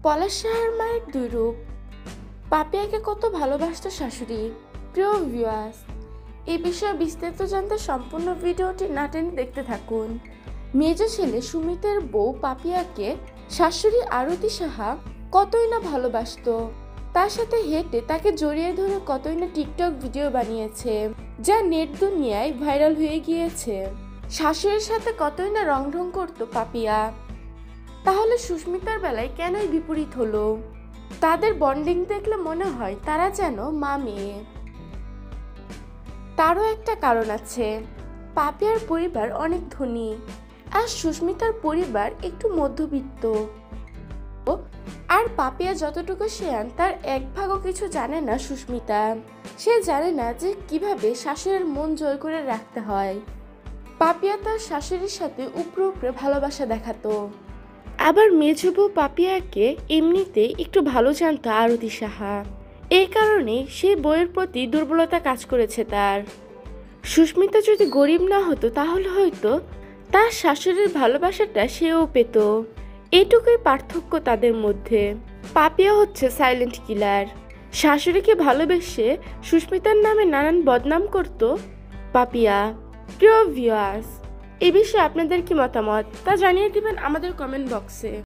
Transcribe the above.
পলাশ সাহার মায়ের দুই রূপ। পাপিয়াকে কত ভালোবাসত শাশুড়ি। প্রিয় ভিউয়ার্স, এই বিষয়ে বিস্তারিত জানতে সম্পূর্ণ ভিডিওটি না টেনে দেখতে থাকুন। মেজ ছেলে সুমিতের বউ পাপিয়াকে শাশুড়ি আরতি সাহা কতই না ভালোবাসত। তার সাথে হেঁটে তাকে জড়িয়ে ধরে কতই না টিকটক ভিডিও বানিয়েছে, যা নেট দুনিয়ায় ভাইরাল হয়ে গিয়েছে। শাশুড়ির সাথে কতই না রং করতো পাপিয়া। তাহলে সুস্মিতার বেলায় কেনই বিপরীত হলো? তাদের বন্ডিং দেখলে মনে হয় তারা যেন মা মেয়ে। তারও একটা কারণ আছে। পাপিয়ার পরিবার অনেক ধনী আর সুস্মিতার পরিবার একটু মধ্যবিত্ত। আর পাপিয়া যতটুকু শেয়ান তার এক ভাগও কিছু জানে না সুস্মিতা। সে জানে না যে কিভাবে শাশুড়ির মন জয় করে রাখতে হয়। পাপিয়া তার শাশুড়ির সাথে উপরে উপরে ভালোবাসা দেখাতো। আবার মেজ বউ পাপিয়াকে এমনিতে একটু ভালো জানতো আরতি সাহা। এই কারণে সেই বউয়ের প্রতি দুর্বলতা কাজ করেছে তার। সুস্মিতা যদি গরিব না হতো তাহলে হয়তো তার শাশুড়ির ভালোবাসাটা সেও পেত। এইটুকুই পার্থক্য তাদের মধ্যে। পাপিয়া হচ্ছে সাইলেন্ট কিলার। শাশুড়িকে ভালোবেসে সুস্মিতার নামে নানান বদনাম করত পাপিয়া। প্রিয় ভিউয়ার্স, এই বিষয়ে আপনাদের কি মতামত তা জানিয়ে দিবেন আমাদের কমেন্ট বক্সে।